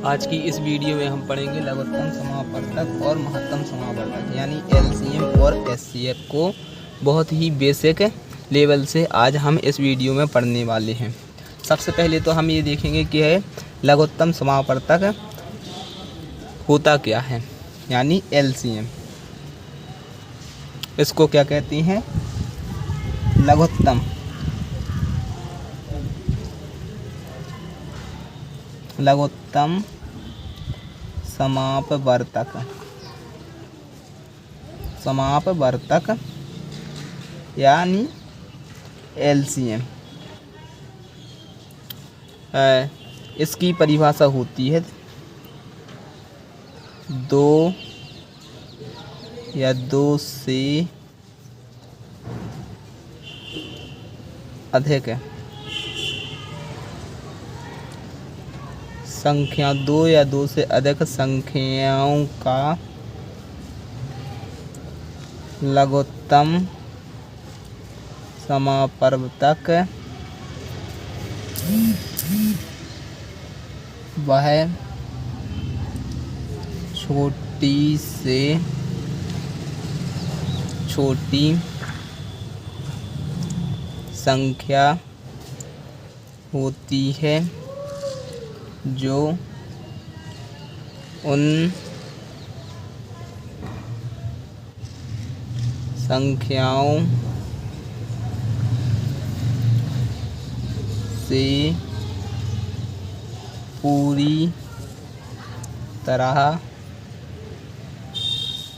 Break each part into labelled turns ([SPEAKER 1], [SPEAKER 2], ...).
[SPEAKER 1] आज की इस वीडियो में हम पढ़ेंगे लघुत्तम समापवर्तक और महत्तम समापवर्तक यानी एलसीएम और एचसीएफ को बहुत ही बेसिक लेवल से आज हम इस वीडियो में पढ़ने वाले हैं। सबसे पहले तो हम ये देखेंगे कि है लघुत्तम समापवर्तक होता क्या है यानी एलसीएम। इसको क्या कहती हैं? लघुत्तम समापवर्तक यानी एलसीएम। इसकी परिभाषा होती है दो या दो से अधिक संख्या, दो या दो से अधिक संख्याओं का लघुत्तम समापवर्तक वह छोटी से छोटी संख्या होती है जो उन संख्याओं से पूरी तरह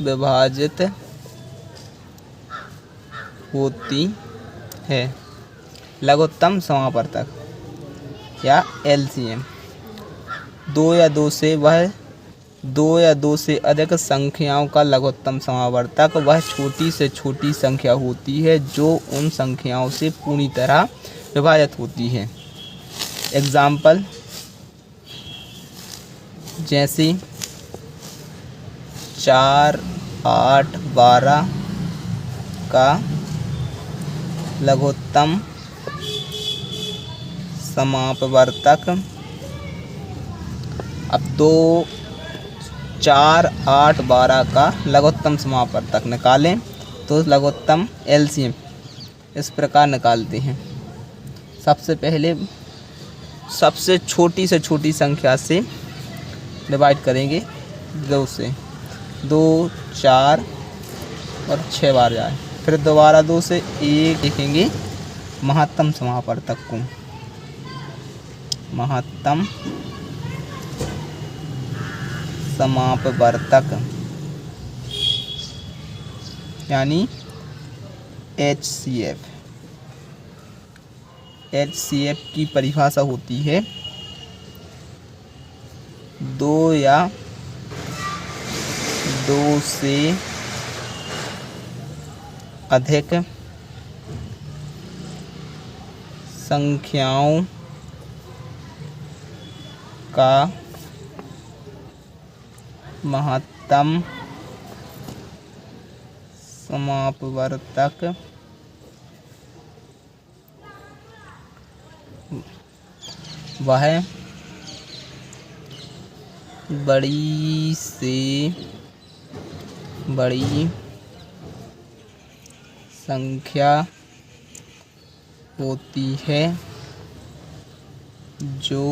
[SPEAKER 1] विभाजित होती है। लघुत्तम समापवर्तक या एलसीएम दो या दो से अधिक संख्याओं का लघुत्तम समापवर्तक वह छोटी से छोटी संख्या होती है जो उन संख्याओं से पूरी तरह विभाजित होती है। एग्जाम्पल जैसे 4, 8, 12 का लघुत्तम समापवर्तक। अब 2, 4, 8, 12 का लघुत्तम समापवर्तक निकालें तो लघुत्तम एलसीएम इस प्रकार निकालते हैं। सबसे पहले सबसे छोटी से छोटी संख्या से डिवाइड करेंगे 2 से, 2, 4 और 6 बार जाए। फिर दोबारा 2 से 1 देखेंगे महत्तम समापवर्तक को। महत्तम समापवर्तक यानी एचसीएफ। एचसीएफ की परिभाषा होती है दो या दो से अधिक संख्याओं का महत्तम समापवर्तक वह बड़ी से बड़ी संख्या होती है जो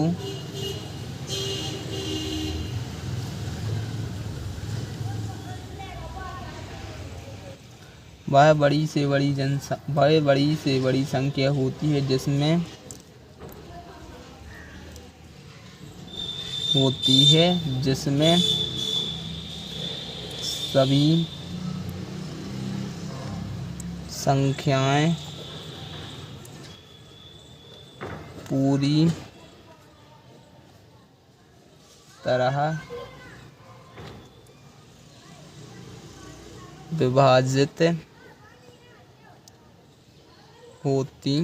[SPEAKER 1] वह बड़ी से बड़ी संख्या होती है जिसमें सभी संख्याएं पूरी तरह विभाजित होती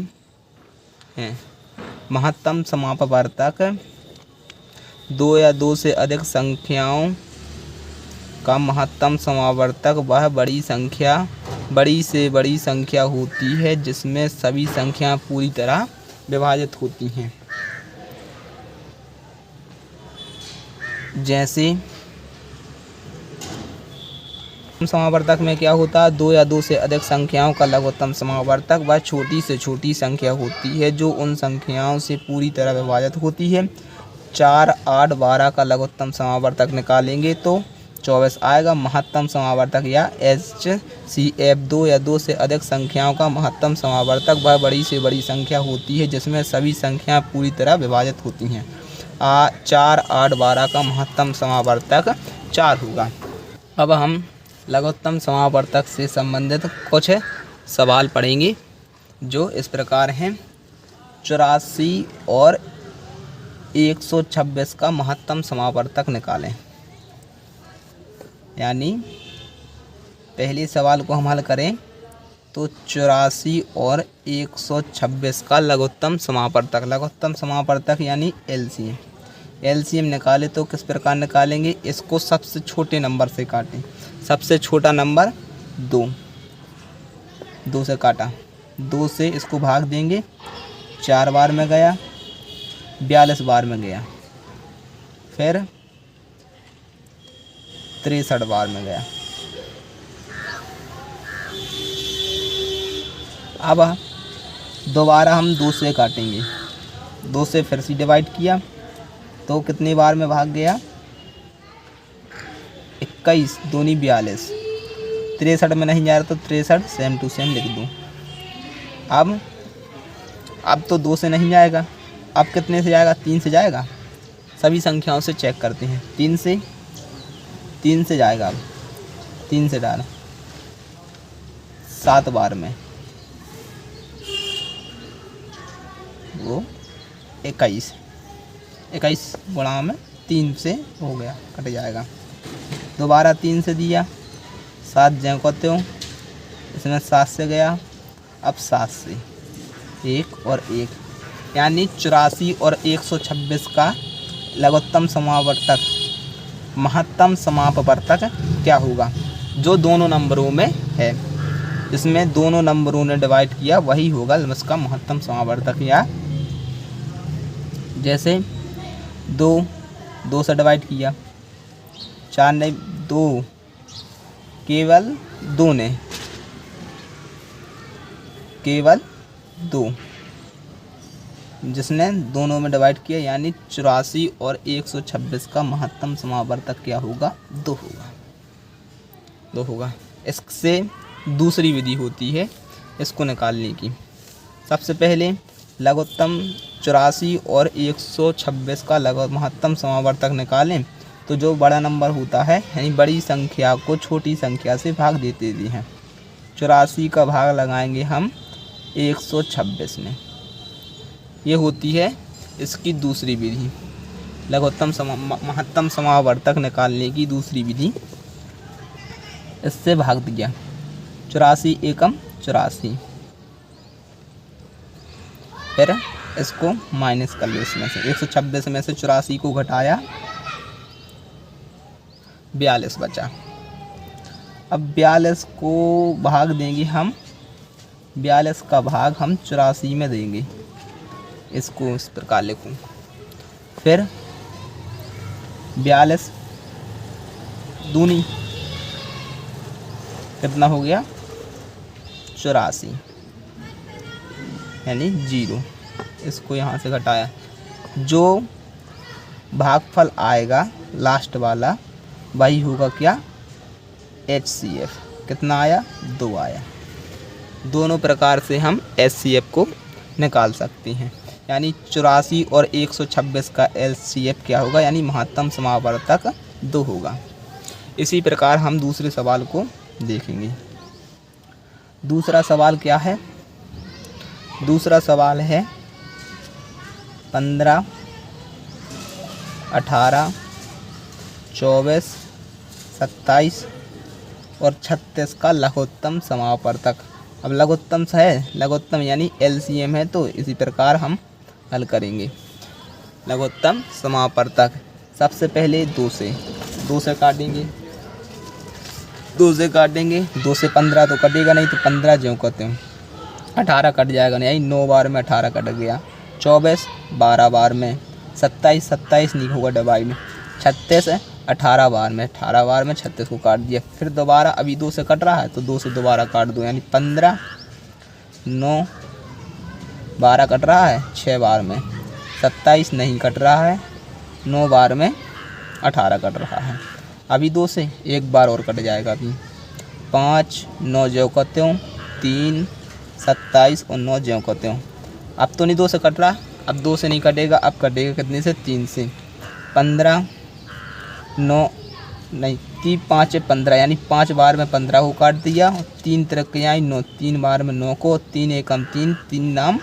[SPEAKER 1] हैं। महत्तम समापवर्तक दो या दो से अधिक संख्याओं का महत्तम समापवर्तक वह बड़ी से बड़ी संख्या होती है जिसमें सभी संख्याएं पूरी तरह विभाजित होती हैं। जैसे समावर्तक में क्या होता है, दो या दो से अधिक संख्याओं का लघुत्तम समावर्तक वह छोटी से छोटी संख्या होती है जो उन संख्याओं से पूरी तरह विभाजित होती है। 4, 8, 12 का लघुत्तम समावर्तक निकालेंगे तो 24 आएगा। महत्तम समावर्तक या HCF दो या दो से अधिक संख्याओं का महत्तम समावर्तक वह बड़ी से बड़ी संख्या होती है जिसमें सभी संख्याएं पूरी तरह विभाजित होती हैं। 4, 8, 12 का महत्तम समावर्तक 4 होगा। अब हम लघुत्तम समावर्तक से संबंधित कुछ सवाल पढ़ेंगे जो इस प्रकार हैं। 84 और 126 का महत्तम समावर्तक निकालें। यानी पहले सवाल को हम हल करें तो 84 और 126 का लघुत्तम समावर्तक यानी एलसीएम निकाले तो किस प्रकार निकालेंगे। इसको सबसे छोटे नंबर से काटें। सबसे छोटा नंबर 2 से काटा, 2 से इसको भाग देंगे, 4 बार में गया, 42 बार में गया, फिर 63 बार में गया। अब दोबारा हम 2 से काटेंगे, 2 से फिर से डिवाइड किया तो कितनी बार में भाग गया, 21, 2 × 42, 63 में नहीं जा रहा तो 63 सेम टू सेम लिख दूँ। अब तो 2 से नहीं जाएगा, अब कितने से जाएगा, 3 से जाएगा। सभी संख्याओं से चेक करते हैं। 3 से जाएगा। अब 3 से डाला 7 बार में, वो 21 गुणा में 3 से हो गया, कट जाएगा। दोबारा 3 से दिया, 7 ज्यों करते हो, इसमें 7 से गया, अब 7 से 1 और 1, यानी 84 और 126 का लघुत्तम समावर्तक महत्तम समापवर्तक क्या होगा, जो दोनों नंबरों में है, इसमें दोनों नंबरों ने डिवाइड किया वही होगा इसका महत्तम समावर्तक। या जैसे 2 से डिवाइड किया, 4 ने 2, केवल 2 ने, केवल 2, जिसने दोनों में डिवाइड किया, यानी 84 और 126 का महत्तम समावर्तक क्या होगा, 2 होगा। इससे दूसरी विधि होती है इसको निकालने की। सबसे पहले लघुत्तम 84 और 126 का महत्तम समावर्तक निकालें तो जो बड़ा नंबर होता है, यानी बड़ी संख्या को छोटी संख्या से भाग देते हैं। 84 का भाग लगाएंगे हम 126 में। ये होती है इसकी दूसरी विधि, महत्तम समावर्तक निकालने की दूसरी विधि। इससे भाग दिया, 84 एकम 84, फिर इसको माइनस कर लो, इसमें से 126 में से 84 को घटाया, 42 बचा। अब 42 को भाग देंगे हम, 42 का भाग हम 84 में देंगे। इसको इस प्रकार लिखूँ, फिर 42 दूनी कितना हो गया, 84, यानी 0। इसको यहाँ से घटाया, जो भागफल आएगा लास्ट वाला वही होगा क्या, HCF। कितना आया, 2 आया। दोनों प्रकार से हम HCF को निकाल सकते हैं, यानी 84 और 126 का LCF क्या होगा, यानी महत्तम समावर्तक 2 होगा। इसी प्रकार हम दूसरे सवाल को देखेंगे। दूसरा सवाल क्या है, दूसरा सवाल है 15, 18, 24, 27 और 36 का लघुत्तम समापवर्तक। अब लघुत्तम है, लघुत्तम यानी LCM है, तो इसी प्रकार हम हल करेंगे। लघुत्तम समापवर्तक सबसे पहले 2 से काटेंगे, 2 से काटेंगे, 2 से 15 तो कटेगा नहीं, तो 15 ज्यों कहते हैं, 18 कट जाएगा नहीं, 9 बार में 18 कट गया, 24 12 बार में, 27 नहीं होगा डिवाइड, 36 18 बार में, 18 बार में 36 को काट दिया। फिर दोबारा अभी 2 से कट रहा है तो 2 से दोबारा काट दो, यानी 15 9 12 कट रहा है 6 बार में, 27 नहीं कट रहा है 9 बार में, 18 कट रहा है। अभी 2 से एक बार और कट जाएगा। अभी 5 9 ज्यों का त्यों, 3 27 और 9 ज्यों का त्यों। अब तो नहीं 2 से कट रहा, अब 2 से नहीं कटेगा, अब कटेगा कितने से? 3 से। 15 9 नहीं 3 5 15, यानी 5 बार में 15 को काट दिया, 3 तिरक यहाँ 9, 3 बार में 9 को, 3 एकम 3, 3 नाम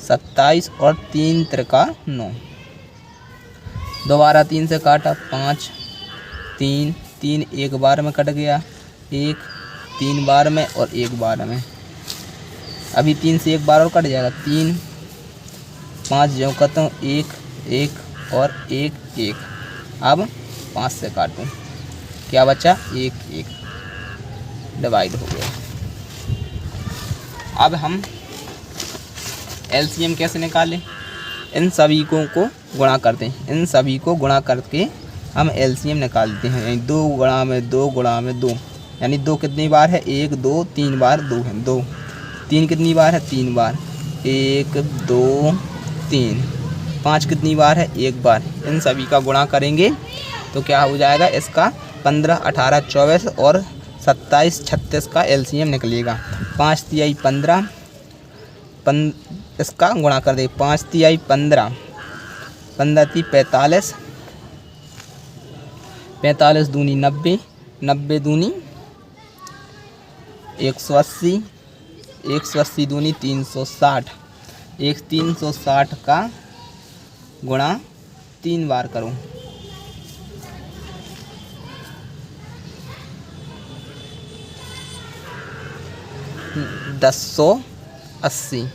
[SPEAKER 1] 27 और 3 तिरका 9। दोबारा 3 से काटा, 5 3 3 एक बार में कट गया, 1 3 बार में और 1 बार में। अभी 3 से एक बार और कट जाएगा, 3 5 ज्यों करता हूँ, 1 1 और 1 1। अब 5 से काटूँ, क्या बचा? 1 1 डिवाइड हो गया। अब हम एलसीएम कैसे निकालें? इन सभी को गुणा करते हैं, इन सभी को गुणा करके हम एलसीएम निकालते हैं। यानी 2 गुणा में 2 गुणा में 2, यानी 2 कितनी बार है? 1 2 3 बार 2 है 2। 3 कितनी बार है? 3 बार, 1 2 3। 5 कितनी बार है? 1 बार। इन सभी का गुणा करेंगे तो क्या हो जाएगा? इसका 15 18 24 और 27 36 का एलसीएम निकलेगा। 5 तिहाई 15, इसका गुणा कर दे, 5 तिहाई 15, 15 ती 45, 45 दूनी 90, 90 दूनी 180, 180 दूनी 360। 360 का गुणा 3 बार करूँ, दस 80,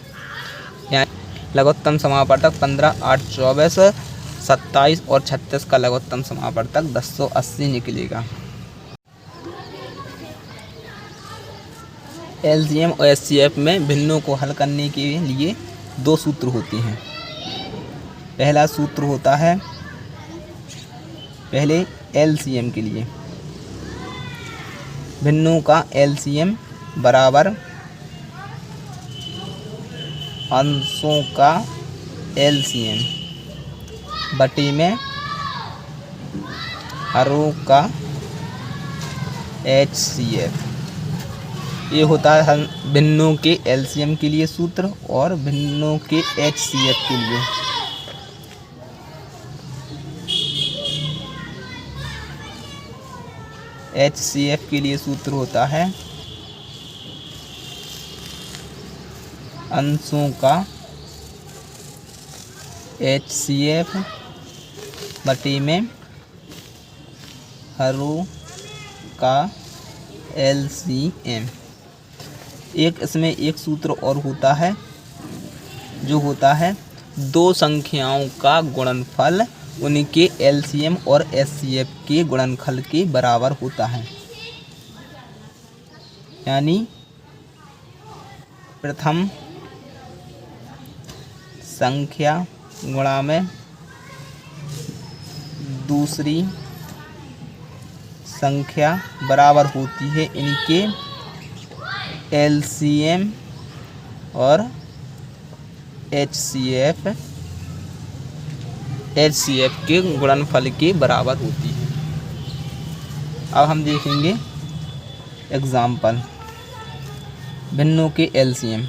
[SPEAKER 1] यानी लघुत्तम समापवर्तक 15 8 24 27 और 36 का लघुत्तम समापवर्तक 1080 निकलेगा। एलसीएम और एचसीएफ में भिन्नों को हल करने के लिए 2 सूत्र होते हैं। पहला सूत्र होता है पहले एलसीएम के लिए, भिन्नों का एलसीएम बराबर अंशों का एलसीएम बटे में हरों का एचसीएफ। ये होता है भिन्नों के एलसीएम के लिए सूत्र और भिन्नों के एचसीएफ के लिए। एचसीएफ के लिए सूत्र होता है अंशों का एचसीएफ बटे में हरों का एलसीएम। एक इसमें एक सूत्र और होता है जो होता है 2 संख्याओं का गुणनफल उनके एलसीएम और एचसीएफ के गुणनफल के बराबर होता है। यानी प्रथम संख्या गुणा में दूसरी संख्या बराबर होती है इनके एलसीएम और एचसीएफ के गुणनफल के बराबर होती है। अब हम देखेंगे एग्जाम्पल। भिन्नों के एलसीएम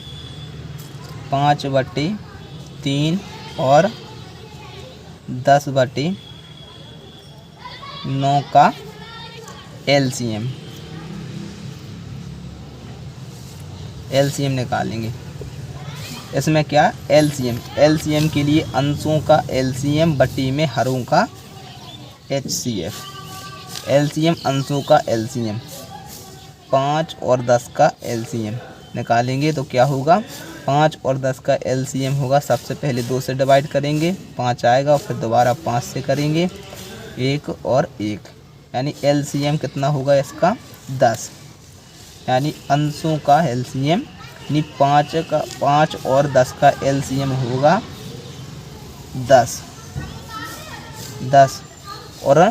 [SPEAKER 1] 5/3 और 10/9 का एलसीएम निकालेंगे। इसमें क्या एलसीएम के लिए अंशों का एलसीएम बटे में हरों का एचसीएफ। एलसीएम अंशों का एलसीएम 5 और 10 का एलसीएम निकालेंगे तो क्या होगा? 5 और 10 का एलसीएम होगा, सबसे पहले 2 से डिवाइड करेंगे 5 आएगा और फिर दोबारा 5 से करेंगे 1 और 1, यानी एलसीएम कितना होगा इसका? 10। यानी अंशों का एलसीएम यानी 5 और 10 का एलसीएम होगा 10। और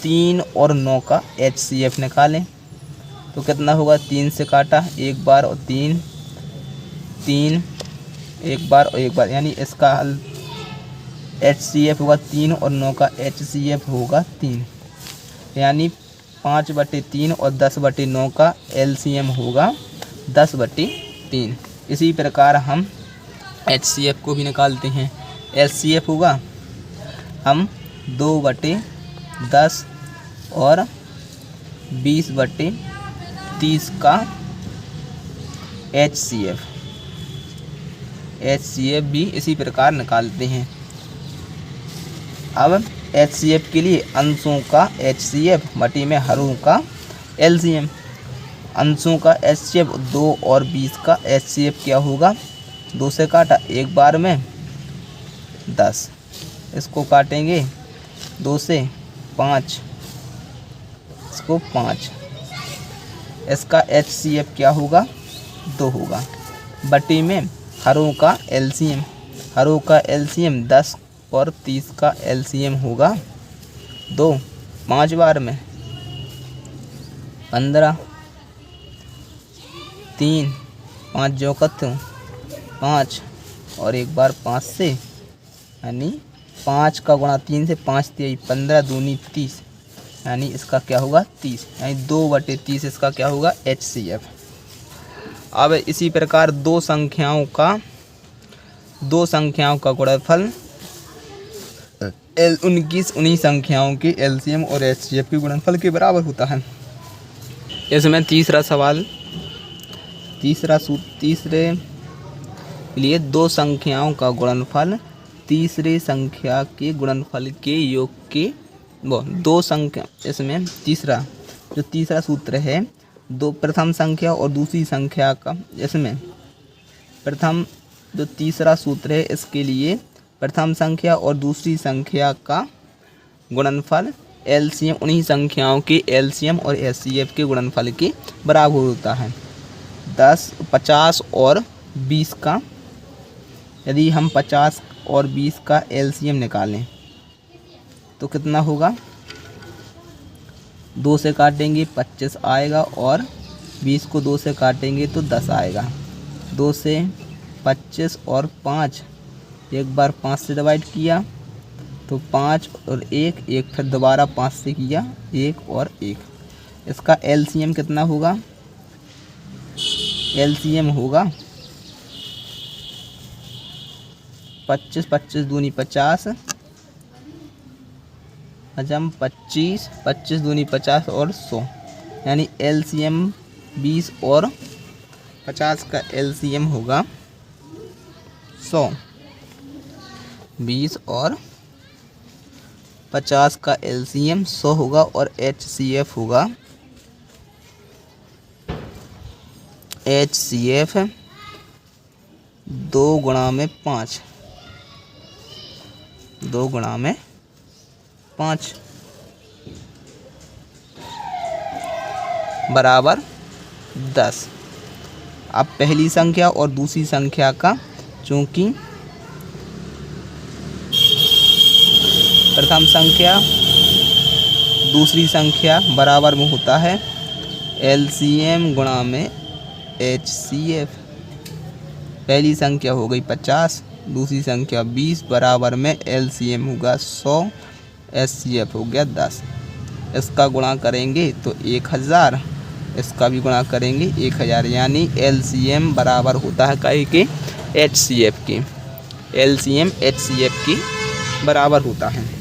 [SPEAKER 1] 3 और 9 का HCF निकालें तो कितना होगा। 3 से काटा एक बार और 3 3 एक बार और एक बार, यानी इसका हल HCF होगा 3 और 9 का HCF होगा 3, यानी 5/3 और 10/9 का LCM होगा 10/3। इसी प्रकार हम HCF को भी निकालते हैं। HCF होगा हम 2/10 और 20/30 का HCF भी इसी प्रकार निकालते हैं। अब HCF के लिए अंशों का HCF बटे में हरों का LCM। अंशों का HCF 2 और 20 का HCF क्या होगा। 2 से काटा एक बार में 10, इसको काटेंगे 2 से 5, इसको 5, इसका HCF क्या होगा 2 होगा बटे में हरों का LCM। हरों का LCM 10 और 30 का LCM होगा 2, 5 बार में 15, 3, 5 जो 5 और एक बार 5 से, यानी 5 का गुणा 3 से 5 3 15 दूनी 30, यानी इसका क्या होगा 30, यानी 2/30 इसका क्या होगा HCF। अब इसी प्रकार दो संख्याओं का गुणनफल उन्हीं संख्याओं के LCM और HCF के गुणनफल के बराबर होता है। इसमें तीसरा सवाल, तीसरे के लिए दो संख्याओं का गुणनफल तीसरे संख्या के गुणनफल के योग के दो संख्या। इसमें तीसरा सूत्र है दो प्रथम संख्या और दूसरी संख्या का। इसमें प्रथम जो तीसरा सूत्र है इसके लिए प्रथम संख्या और दूसरी संख्या का गुणनफल LCM उन्हीं संख्याओं के LCM और HCF के गुणनफल के बराबर होता है। 50 और 20 का, यदि हम 50 और 20 का LCM निकालें तो कितना होगा। 2 से काटेंगे 25 आएगा और 20 को 2 से काटेंगे तो 10 आएगा। 2 से 25 और 5, एक बार 5 से डिवाइड किया तो 5 और 1, फिर दोबारा 5 से किया 1 और 1। इसका LCM कितना होगा। LCM होगा 25 25 दूनी 50, हजम 25 25 दूनी 50 और 100, यानी LCM 20 और 50 का LCM होगा 100। 20 और 50 का LCM 100 होगा और HCF होगा HCF 2 गुणा में 5, 2 गुणा में 5 बराबर 10। अब पहली संख्या और दूसरी संख्या का, चूँकि प्रथम संख्या दूसरी संख्या बराबर में होता है LCM गुणा में HCF। पहली संख्या हो गई 50, दूसरी संख्या 20 बराबर में LCM होगा 100, HCF हो गया 10। इसका गुणा करेंगे तो 1000, इसका भी गुणा करेंगे 1000, यानी LCM बराबर होता है कई के HCF के। LCM HCF की बराबर होता है।